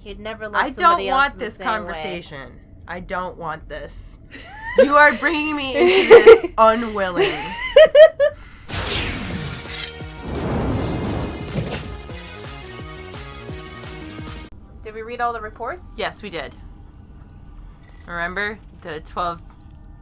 He'd never love somebody else in the same way. I don't want this conversation. I don't want this. You are bringing me into this unwilling. Did we read all the reports? Yes, we did. Remember the 12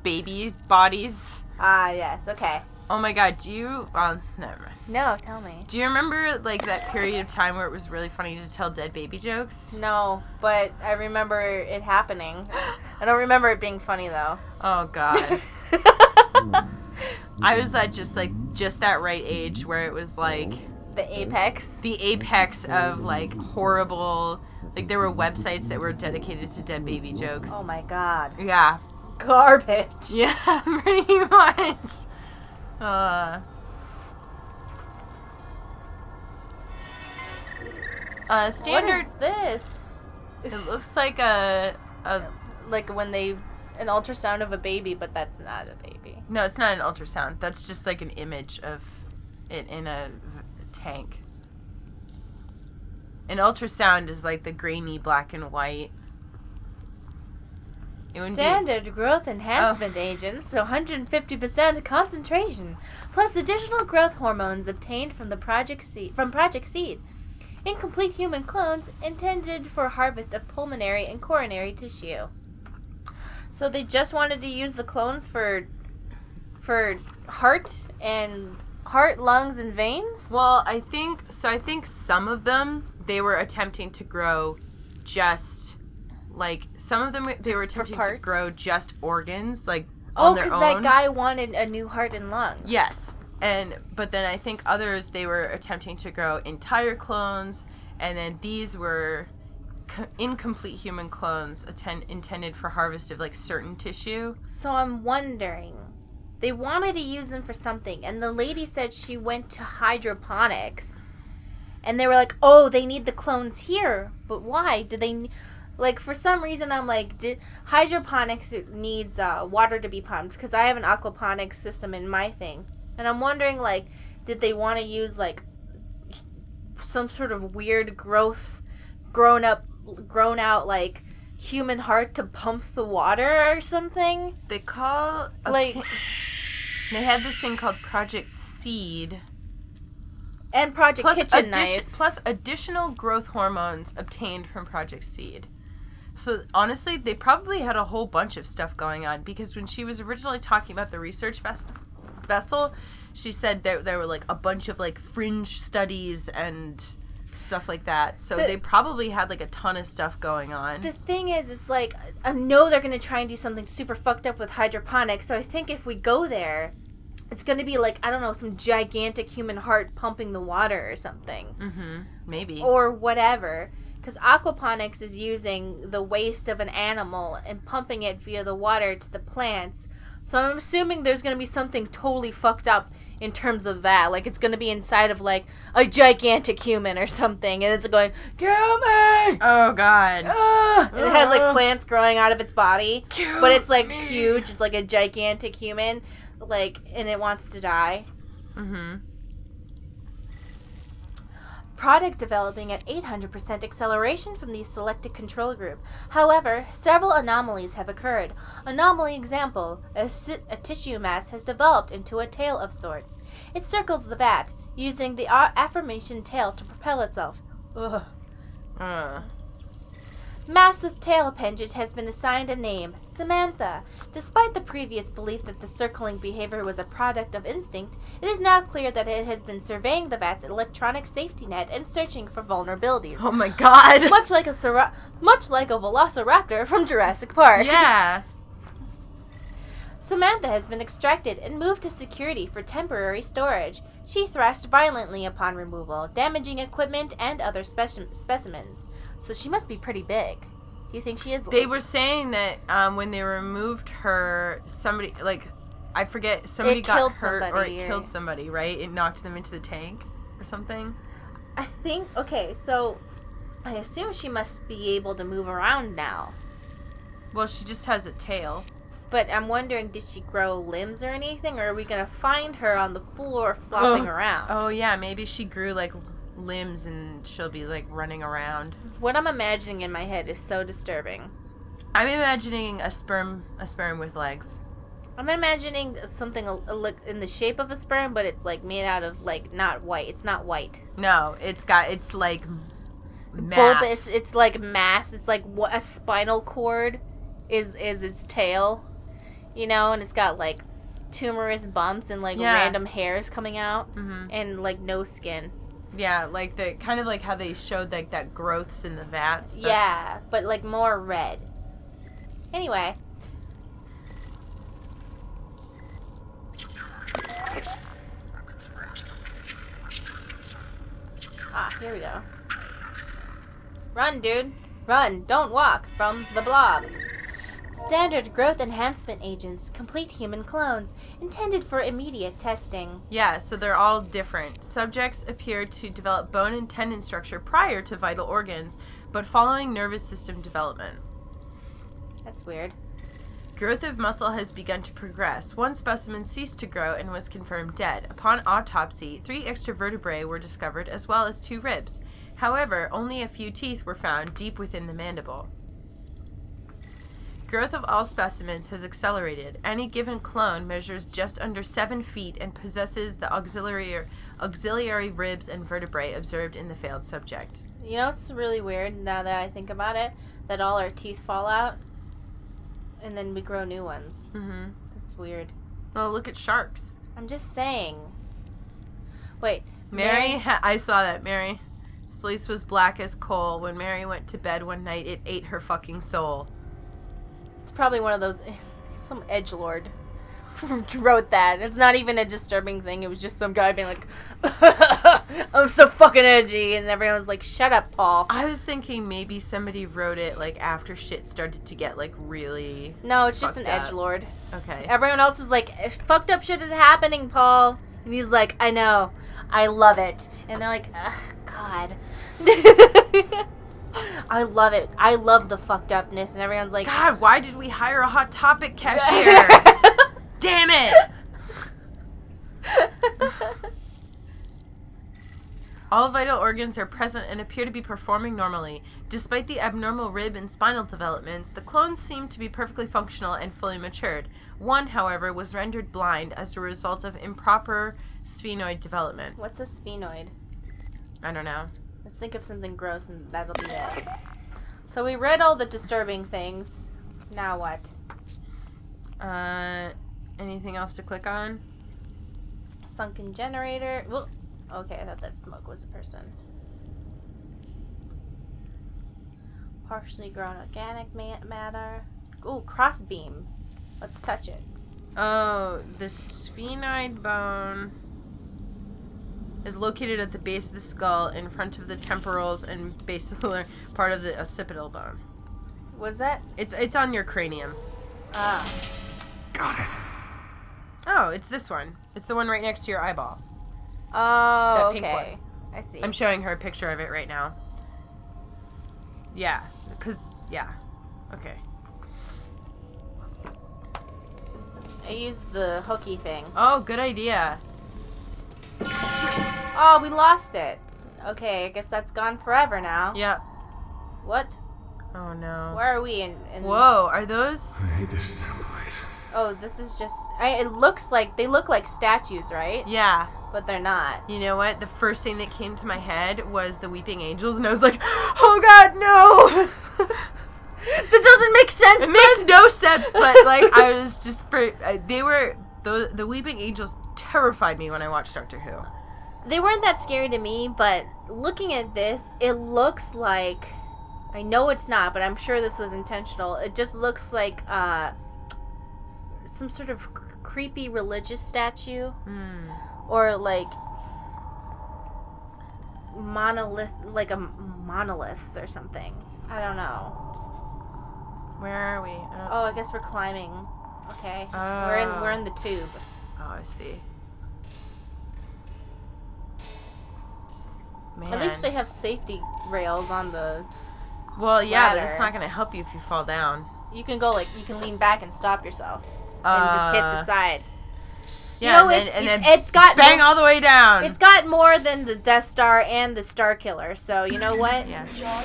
baby bodies? Ah, yes. Okay. Oh my god, do you... never mind. No, tell me. Do you remember, like, that period of time where it was really funny to tell dead baby jokes? No, but I remember it happening. I don't remember it being funny, though. Oh, God. I was at just that right age where it was, like... The apex? The apex of, like, horrible... Like, there were websites that were dedicated to dead baby jokes. Oh, my God. Yeah. Garbage. Yeah, pretty much. Standard. What is this? It looks like a like when an ultrasound of a baby, but that's not a baby. No, it's not an ultrasound. That's just like an image of it in a tank. An ultrasound is like the grainy black and white. Standard growth enhancement agents, so 150% concentration, plus additional growth hormones obtained from Project Seed. Incomplete human clones intended for harvest of pulmonary and coronary tissue. So they just wanted to use the clones for heart, lungs, and veins? Well, I think some of them they were attempting to grow just like some of them they were attempting to grow just organs like on their own. Oh, because that guy wanted a new heart and lungs. Yes. But then I think others, they were attempting to grow entire clones, and then these were incomplete human clones intended for harvest of, like, certain tissue. So I'm wondering, they wanted to use them for something, and the lady said she went to hydroponics, and they were like, oh, they need the clones here, but why? Did they... Like, for some reason, I'm like, hydroponics needs water to be pumped, because I have an aquaponics system in my thing. And I'm wondering, like, did they want to use, like, some sort of weird grown out, like, human heart to pump the water or something? They call... they had this thing called Project Seed. And Project Kitchen Knife. Plus additional growth hormones obtained from Project Seed. So, honestly, they probably had a whole bunch of stuff going on, because when she was originally talking about the research vessel, she said there were, like, a bunch of, like, fringe studies and stuff like that. So they probably had, like, a ton of stuff going on. The thing is, it's like, I know they're going to try and do something super fucked up with hydroponics, so I think if we go there, it's going to be, like, I don't know, some gigantic human heart pumping the water or something. Mm-hmm. Maybe. Or whatever. Because aquaponics is using the waste of an animal and pumping it via the water to the plants. So I'm assuming there's going to be something totally fucked up in terms of that. Like, it's going to be inside of, like, a gigantic human or something. And it's going, kill me! Oh, God. And it has, like, plants growing out of its body. But it's, like, huge. It's, like, a gigantic human. Like, and it wants to die. Mm-hmm. Product developing at 800% acceleration from the selected control group. However, several anomalies have occurred. Anomaly example, a tissue mass has developed into a tail of sorts. It circles the vat, using the aforementioned tail to propel itself. Ugh. Mass with tail appendage has been assigned a name, Samantha. Despite the previous belief that the circling behavior was a product of instinct, it is now clear that it has been surveying the vat's electronic safety net and searching for vulnerabilities. Oh my God! Much like a velociraptor from Jurassic Park. Yeah. Samantha has been extracted and moved to security for temporary storage. She thrashed violently upon removal, damaging equipment and other specimens. So she must be pretty big. Do you think she is? They were saying that when they removed her, somebody, like, I forget, somebody got hurt or it killed somebody, right? It knocked them into the tank or something? I think, okay, so I assume she must be able to move around now. Well, she just has a tail. But I'm wondering, did she grow limbs or anything? Or are we going to find her on the floor flopping around? Oh, yeah, maybe she grew, like, limbs and she'll be like running around. What I'm imagining in my head is so disturbing. I'm imagining a sperm with legs. I'm imagining something in the shape of a sperm, but it's like made out of like not white. It's not white. No, it's like mass. Bulbous. It's like mass. It's like what a spinal cord is its tail, you know, and it's got like tumorous bumps and like random hairs coming out, and like no skin. Yeah, like the kind of like how they showed like that growths in the vats. Yeah, but like more red. Anyway. Here we go. Run, dude. Run. Don't walk. From the blog. Standard growth enhancement agents, complete human clones, intended for immediate testing. Yeah, so they're all different. Subjects appear to develop bone and tendon structure prior to vital organs, but following nervous system development. That's weird. Growth of muscle has begun to progress. One specimen ceased to grow and was confirmed dead. Upon autopsy, 3 extra vertebrae were discovered as well as 2 ribs. However, only a few teeth were found deep within the mandible. Growth of all specimens has accelerated. Any given clone measures just under 7 feet and possesses the auxiliary ribs and vertebrae observed in the failed subject. You know what's really weird now that I think about it? That all our teeth fall out. And then we grow new ones. Mm-hmm. That's weird. Well, look at sharks. I'm just saying. Wait. Mary I saw that, Mary. Sluice was black as coal. When Mary went to bed one night, it ate her fucking soul. It's probably one of those... Some edgelord wrote that. It's not even a disturbing thing. It was just some guy being like, I'm so fucking edgy. And everyone was like, shut up, Paul. I was thinking maybe somebody wrote it like after shit started to get like really... No, it's just an edgelord. Okay. Everyone else was like, fucked up shit is happening, Paul. And he's like, I know. I love it. And they're like, ugh, God. I love it. I love the fucked upness. And everyone's like... God, why did we hire a Hot Topic cashier? Damn it! All vital organs are present and appear to be performing normally. Despite the abnormal rib and spinal developments, the clones seem to be perfectly functional and fully matured. One, however, was rendered blind as a result of improper sphenoid development. What's a sphenoid? I don't know. Let's think of something gross and that'll be it. So we read all the disturbing things. Now what? Anything else to click on? Sunken generator. Well, okay, I thought that smoke was a person. Partially grown organic matter. Ooh, crossbeam. Let's touch it. Oh, the sphenoid bone is located at the base of the skull in front of the temporals and basilar part of the occipital bone. Was that? It's on your cranium. Ah. Got it. Oh, it's this one. It's the one right next to your eyeball. Oh, that pink okay. one. I see. I'm showing her a picture of it right now. Yeah, yeah. Okay. I used the hooky thing. Oh, good idea. Oh, we lost it. Okay, I guess that's gone forever now. Yep. What? Oh, no. Where are we in Whoa, are those... I hate this damn place. Oh, this is just... it looks like... They look like statues, right? Yeah. But they're not. You know what? The first thing that came to my head was the Weeping Angels, and I was like, oh God, no! That doesn't make sense. It makes no sense, but like, I was just... The Weeping Angels terrified me when I watched Doctor Who. They weren't that scary to me, but looking at this, it looks like... I know it's not, but I'm sure this was intentional. It just looks like some sort of creepy religious statue. Or like monolith, like a monolith or something. I don't know. Where are we? I guess we're climbing. Okay. Oh. We're in the tube. Oh, I see. Man. At least they have safety rails on the Well, yeah, ladder. that's not going to help you if you fall down. You can go you can lean back and stop yourself and just hit the side. Yeah, No, and then it's got bang more, all the way down. It's got more than the Death Star and the Star Killer. So you know what? Yeah. John,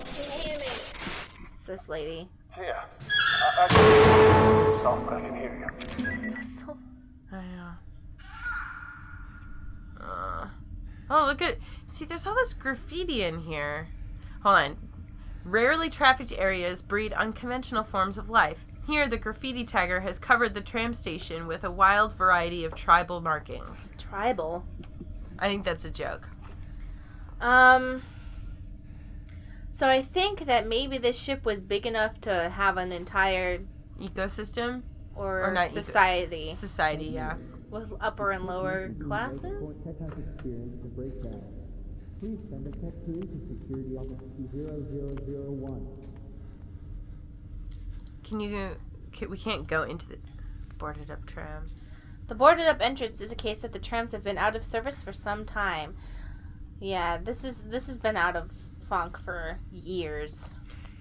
can you hear me? It's this lady. Tia, it's soft, but I can hear you. So I know. Oh, look at... See, there's all this graffiti in here. Hold on. Rarely trafficked areas breed unconventional forms of life. Here, the graffiti tagger has covered the tram station with a wild variety of tribal markings. tribal. I think that's a joke. So I think that maybe this ship was big enough to have an entire Ecosystem? or not society Society, yeah. with upper and lower classes. Please send a Tech 2 to Security Office 0001. We can't go into the boarded up tram. The boarded up entrance indicates that the trams have been out of service for some time. Yeah, this has been out of funk for years.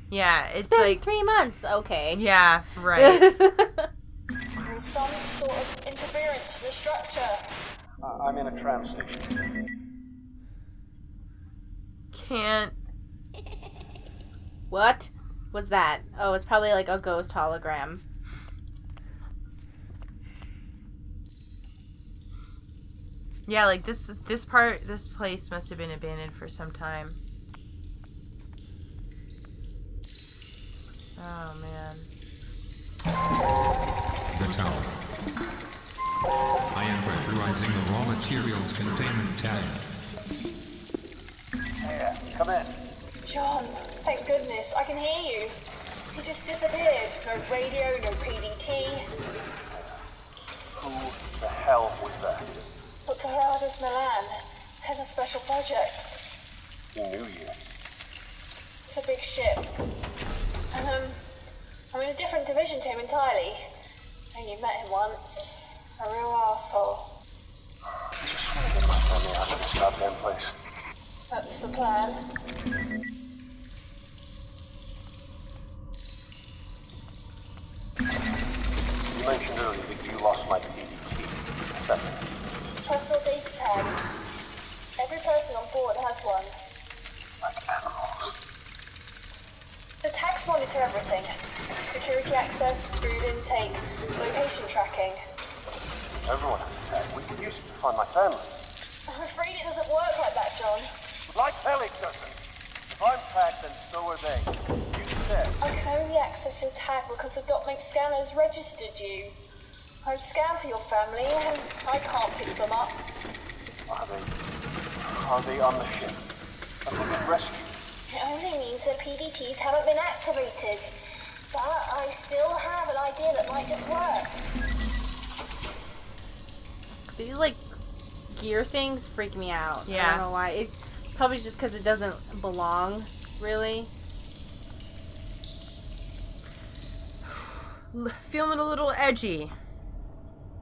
Yeah, it's Been like 3 months. Okay. yeah, right. There was some sort of interference with the structure. I'm in a tram station. Can't. What was that? Oh, it's probably like a ghost hologram. Yeah, like this place must have been abandoned for some time. Oh man. The tower. I am pressurizing the raw materials containment tank. Tia, come in. John, thank goodness, I can hear you. He just disappeared. No radio, no PDT. Who the hell was that? Dr. Gerardus Milan, head of special projects. He knew you. It's a big ship. And, I'm in a different division to him entirely. And you've met him once. A real arsehole. I just want to get my family out of this goddamn place. That's the plan. You mentioned earlier that you lost my PDT. Second. Personal data tag. Every person on board has one. Like animals. The tags monitor everything. Security access, food intake, location tracking. If everyone has a tag, we can use it to find my family. I'm afraid it doesn't work like that, John. Like hell it doesn't. If I'm tagged, then so are they. You said. I can only access your tag because the DotMate scanners registered you. I've scanned for your family and I can't pick them up. Are they on the ship? Have they been rescued? It only means that PDTs haven't been activated. But I still have an idea that might just work. These like gear things freak me out. Yeah. I don't know why. It probably just because it doesn't belong, really. Feeling a little edgy.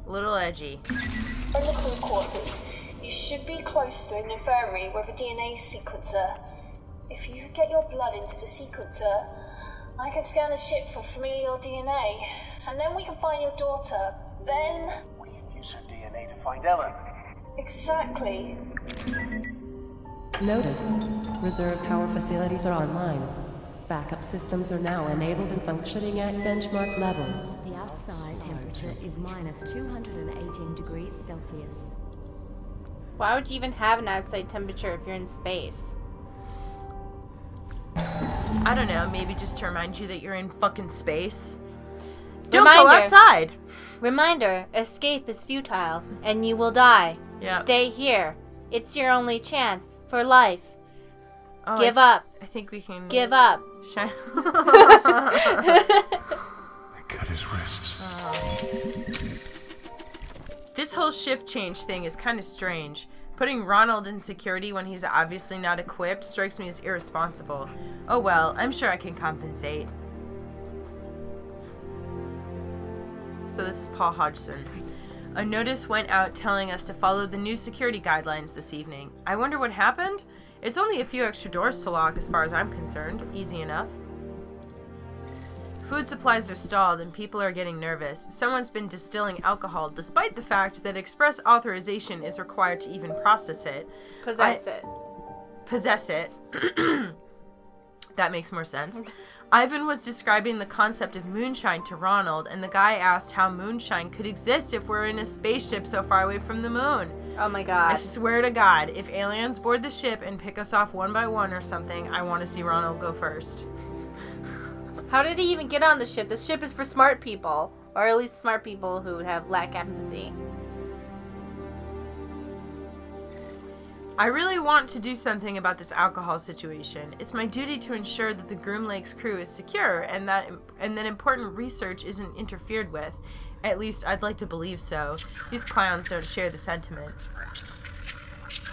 A little edgy. From the crew quarters, you should be close to an infirmary with a DNA sequencer. If you could get your blood into the sequencer, I can scan the ship for familial DNA, and then we can find your daughter. Then... We can use her DNA to find Ellen. Exactly. Notice. Reserve power facilities are online. Backup systems are now enabled and functioning at benchmark levels. The outside temperature is minus 218 degrees Celsius. Why would you even have an outside temperature if you're in space? I don't know, maybe just to remind you that you're in fucking space. Don't go outside! Reminder, escape is futile, and you will die. Yep. Stay here. It's your only chance for life. Oh, Give up. I think we can... Give up. Shine. They cut his wrists. This whole shift change thing is kind of strange. Putting Ronald in security when he's obviously not equipped strikes me as irresponsible. Oh well, I'm sure I can compensate. So this is Paul Hodgson. A notice went out telling us to follow the new security guidelines this evening. I wonder what happened? It's only a few extra doors to lock as far as I'm concerned. Easy enough. Food supplies are stalled and people are getting nervous. Someone's been distilling alcohol despite the fact that express authorization is required to even process it. Possess it. Possess it. That makes more sense. Ivan was describing the concept of moonshine to Ronald, and the guy asked how moonshine could exist if we're in a spaceship so far away from the moon. Oh my god. I swear to God, if aliens board the ship and pick us off one by one or something, I want to see Ronald go first. How did he even get on the ship? The ship is for smart people. Or at least smart people who lack empathy. I really want to do something about this alcohol situation. It's my duty to ensure that the Groom Lake's crew is secure and that important research isn't interfered with. At least I'd like to believe so. These clowns don't share the sentiment.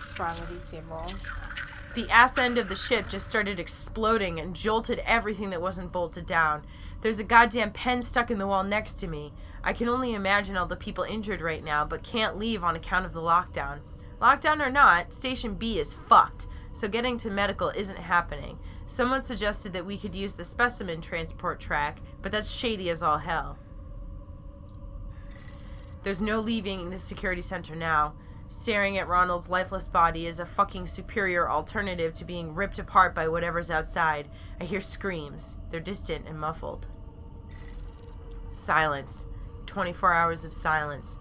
What's wrong with these people? The ass end of the ship just started exploding and jolted everything that wasn't bolted down. There's a goddamn pen stuck in the wall next to me. I can only imagine all the people injured right now, but can't leave on account of the lockdown. Lockdown or not, Station B is fucked, so getting to medical isn't happening. Someone suggested that we could use the specimen transport track, but that's shady as all hell. There's no leaving the security center now. Staring at Ronald's lifeless body is a fucking superior alternative to being ripped apart by whatever's outside. I hear screams. They're distant and muffled. Silence. 24 hours of silence.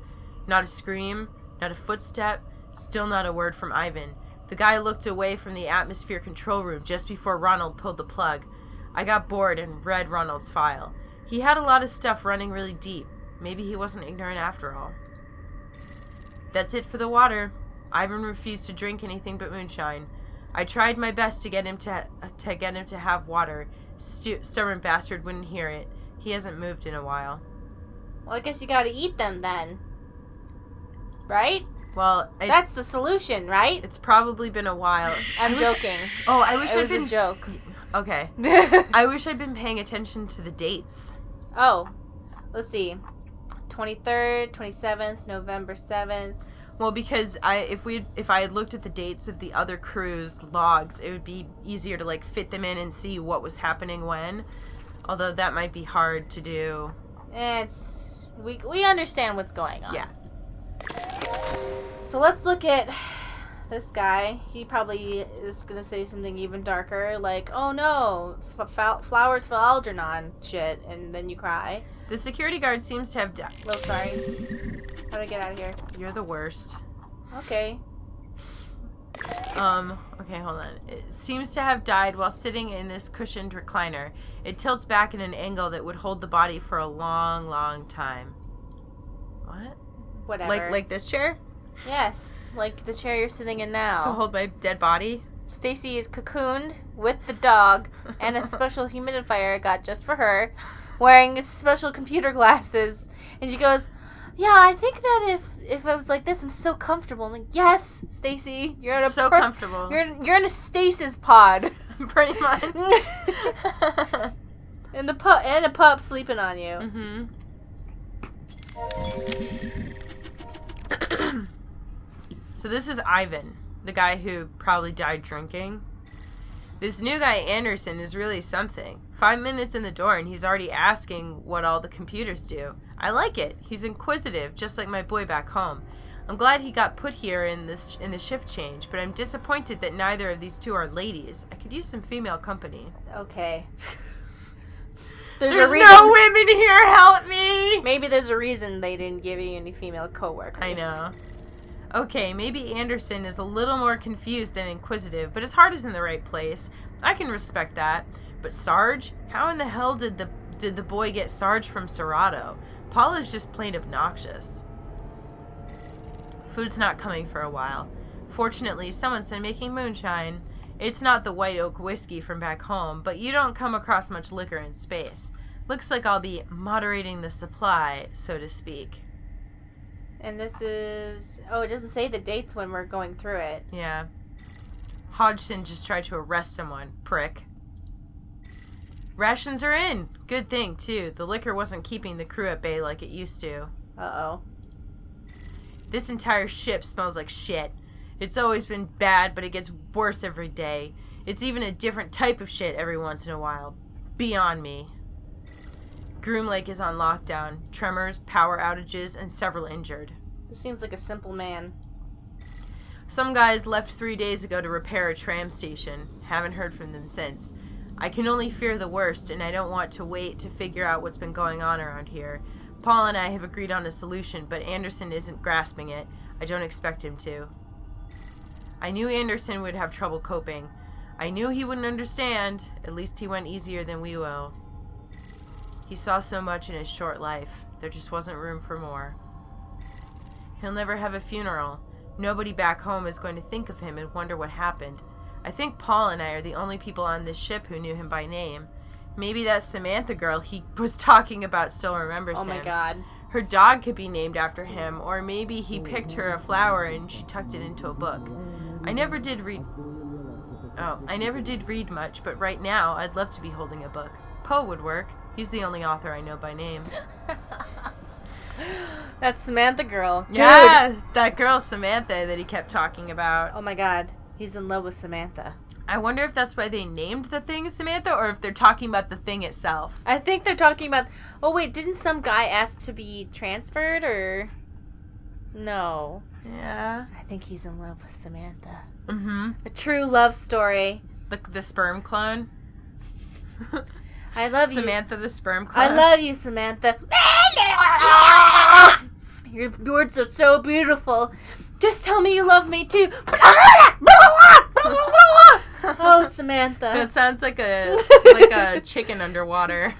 Not a scream, not a footstep, still not a word from Ivan. The guy looked away from the atmosphere control room just before Ronald pulled the plug. I got bored and read Ronald's file. He had a lot of stuff running really deep. Maybe he wasn't ignorant after all. That's it for the water. Ivan refused to drink anything but moonshine. I tried my best to get him to have water. Stubborn bastard wouldn't hear it. He hasn't moved in a while. Well, I guess you gotta eat them then. Right? Well, that's the solution, right? It's probably been a while. I'm joking. I wish I'd been... It was a joke. Okay. I wish I'd been paying attention to the dates. Oh. Let's see. 23rd, 27th, November 7th. Well, because if I had looked at the dates of the other crew's logs, it would be easier to fit them in and see what was happening when. Although that might be hard to do. We understand what's going on. Yeah. So let's look at this guy. He probably is gonna say something even darker, like, "Oh no, flowers for Algernon," shit, and then you cry. The security guard seems to have died. Oh, sorry. How do I get out of here? You're the worst. Okay. Okay, hold on. It seems to have died while sitting in this cushioned recliner. It tilts back at an angle that would hold the body for a long, long time. What? Whatever. Like this chair? Yes. Like the chair you're sitting in now. To hold my dead body? Stacy is cocooned with the dog and a special humidifier I got just for her, wearing special computer glasses. And she goes, "Yeah, I think that if I was like this, I'm so comfortable." I'm like, "Yes, Stacy, you're in a so comfortable. You're in a stasis pod, pretty much." and a pup sleeping on you. Mm-hmm. So this is Ivan, the guy who probably died drinking. This new guy, Anderson, is really something. 5 minutes in the door and he's already asking what all the computers do. I like it. He's inquisitive, just like my boy back home. I'm glad he got put here in the shift change, but I'm disappointed that neither of these two are ladies. I could use some female company. Okay. There's no women here, help me! Maybe there's a reason they didn't give you any female coworkers. I know. Okay, maybe Anderson is a little more confused than inquisitive, but his heart is in the right place. I can respect that. But Sarge? How in the hell did the boy get Sarge from Serato? Paula's just plain obnoxious. Food's not coming for a while. Fortunately, someone's been making moonshine. It's not the White Oak whiskey from back home, but you don't come across much liquor in space. Looks like I'll be moderating the supply, so to speak. And this is... Oh, it doesn't say the dates when we're going through it. Yeah. Hodgson just tried to arrest someone. Prick. Rations are in. Good thing, too. The liquor wasn't keeping the crew at bay like it used to. Uh-oh. This entire ship smells like shit. It's always been bad, but it gets worse every day. It's even a different type of shit every once in a while. Beyond me. Groom Lake is on lockdown. Tremors, power outages, and several injured. This seems like a simple man. Some guys left 3 days ago to repair a tram station. Haven't heard from them since. I can only fear the worst, and I don't want to wait to figure out what's been going on around here. Paul and I have agreed on a solution, but Anderson isn't grasping it. I don't expect him to. I knew Anderson would have trouble coping. I knew he wouldn't understand. At least he went easier than we will. He saw so much in his short life. There just wasn't room for more. He'll never have a funeral. Nobody back home is going to think of him and wonder what happened. I think Paul and I are the only people on this ship who knew him by name. Maybe that Samantha girl he was talking about still remembers him. Oh my god. Her dog could be named after him, or maybe he picked her a flower and she tucked it into a book. I never did read much, but right now I'd love to be holding a book. Poe would work. He's the only author I know by name. That Samantha girl. Dude. Yeah, that girl Samantha that he kept talking about. Oh my god. He's in love with Samantha. I wonder if that's why they named the thing Samantha, or if they're talking about the thing itself. I think they're talking about... Oh wait, didn't some guy ask to be transferred, or... No. Yeah. I think he's in love with Samantha. Mm-hmm. A true love story. The sperm clone. I love you. Samantha the sperm clone. I love you, Samantha. Your words are so beautiful. Just tell me you love me too. Oh, Samantha. That sounds like a chicken underwater.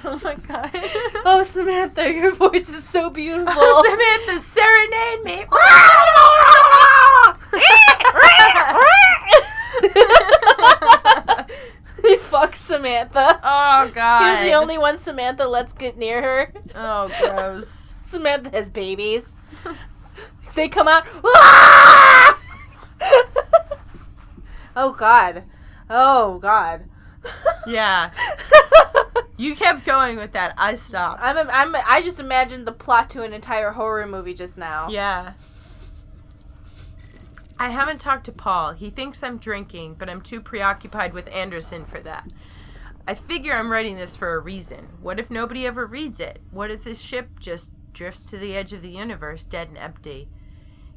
Oh my god. Oh, Samantha, your voice is so beautiful. Oh, Samantha, serenade me. He fucks Samantha. Oh god. He's the only one Samantha lets get near her. Oh, gross. Samantha has babies. They come out. Oh god. Oh god. Yeah. You kept going with that. I stopped. I just imagined the plot to an entire horror movie just now. Yeah. I haven't talked to Paul. He thinks I'm drinking, but I'm too preoccupied with Anderson for that. I figure I'm writing this for a reason. What if nobody ever reads it? What if this ship just drifts to the edge of the universe, dead and empty?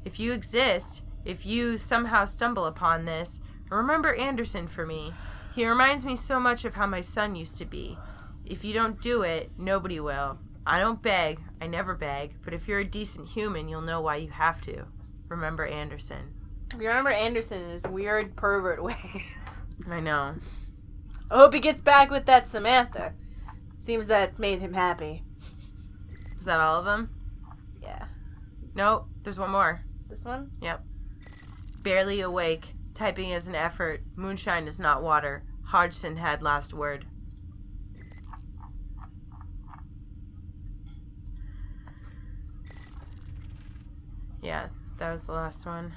If you exist, if you somehow stumble upon this, remember Anderson for me. He reminds me so much of how my son used to be. If you don't do it, nobody will. I don't beg. I never beg. But if you're a decent human, you'll know why you have to. Remember Anderson. If you remember Anderson in his weird pervert ways. I know. I hope he gets back with that Samantha. Seems that made him happy. Is that all of them? Yeah. No, there's one more. This one? Yep. Barely awake. Typing is an effort. Moonshine is not water. Hodgson had last word. Yeah, that was the last one.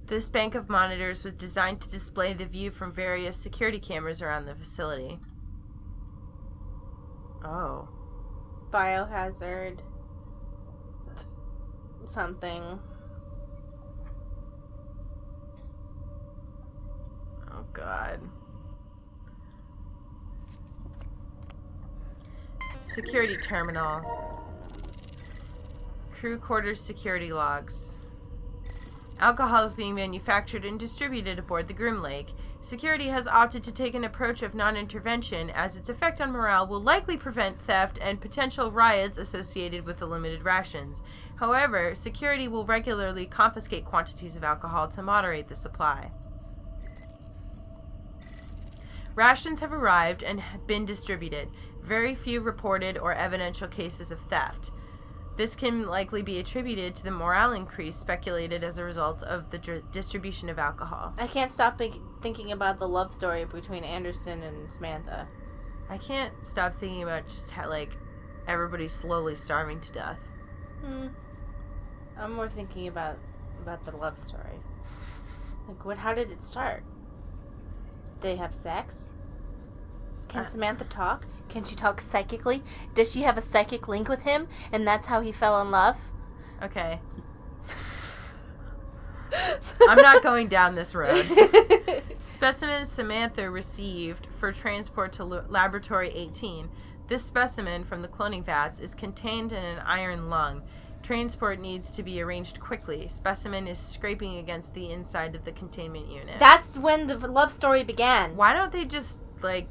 This bank of monitors was designed to display the view from various security cameras around the facility. Oh. Biohazard. Something. Oh, God. Security terminal. Crew quarters security logs. Alcohol is being manufactured and distributed aboard the Groom Lake. Security has opted to take an approach of non-intervention, as its effect on morale will likely prevent theft and potential riots associated with the limited rations. However, security will regularly confiscate quantities of alcohol to moderate the supply. Rations have arrived and been distributed. Very few reported or evidential cases of theft. This can likely be attributed to the morale increase speculated as a result of the distribution of alcohol. I can't stop thinking about the love story between Anderson and Samantha. I can't stop thinking about just how, everybody's slowly starving to death. I'm more thinking about the love story. How did it start? Did they have sex? Can Samantha talk? Can she talk psychically? Does she have a psychic link with him, and that's how he fell in love? Okay. I'm not going down this road. Specimen Samantha received for transport to Laboratory 18. This specimen from the cloning vats is contained in an iron lung. Transport needs to be arranged quickly. Specimen is scraping against the inside of the containment unit. That's when the love story began. Why don't they just, like...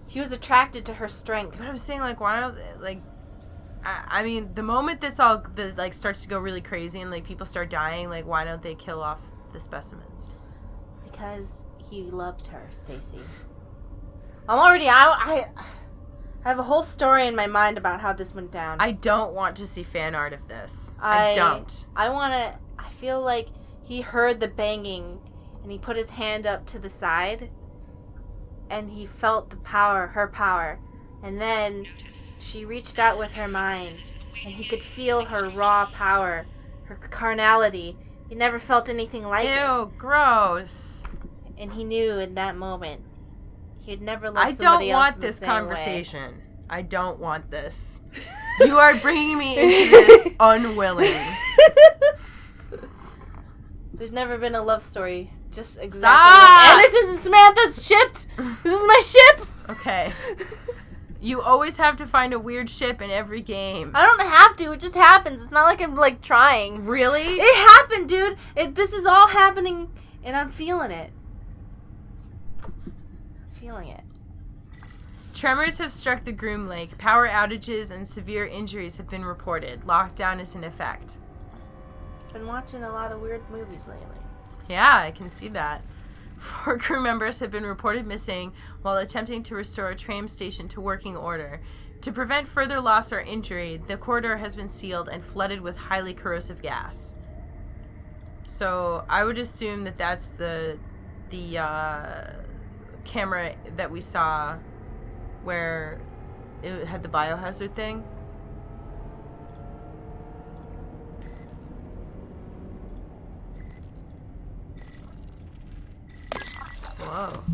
He was attracted to her strength. But I'm saying, like, why don't, like... I mean, the moment this all, starts to go really crazy and, like, people start dying, like, why don't they kill off the specimens? Because he loved her, Stacy. I'm already out. I have a whole story in my mind about how this went down. I don't want to see fan art of this. I don't. I feel like he heard the banging and he put his hand up to the side and he felt the power, her power. And then she reached out with her mind and he could feel her raw power, her carnality. He never felt anything like it. Ew, gross. And he knew in that moment he had never loved somebody else. I don't want this conversation. I don't want this. You are bringing me into this unwilling. There's never been a love story just exactly Stop! like Anderson's and Samantha's shipped. This is my ship. Okay. You always have to find a weird ship in every game. I don't have to. It just happens. It's not like I'm like trying. Really? It happened, dude. This is all happening, and I'm feeling it. Feeling it. Tremors have struck the Groom Lake. Power outages and severe injuries have been reported. Lockdown is in effect. Been watching a lot of weird movies lately. Yeah, I can see that. 4 crew members have been reported missing while attempting to restore a tram station to working order. To prevent further loss or injury, the corridor has been sealed and flooded with highly corrosive gas. So I would assume that that's the camera that we saw where it had the biohazard thing. Whoa.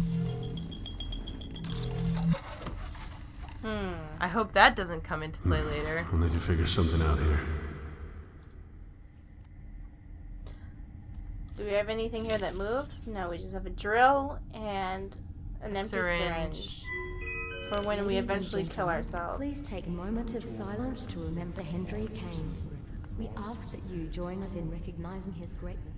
I hope that doesn't come into play later. We'll need to figure something out here. Do we have anything here that moves? No, we just have a drill and an empty syringe. For when we eventually kill ourselves. Please take a moment of silence to remember Henry Kane. We ask that you join us in recognizing his greatness.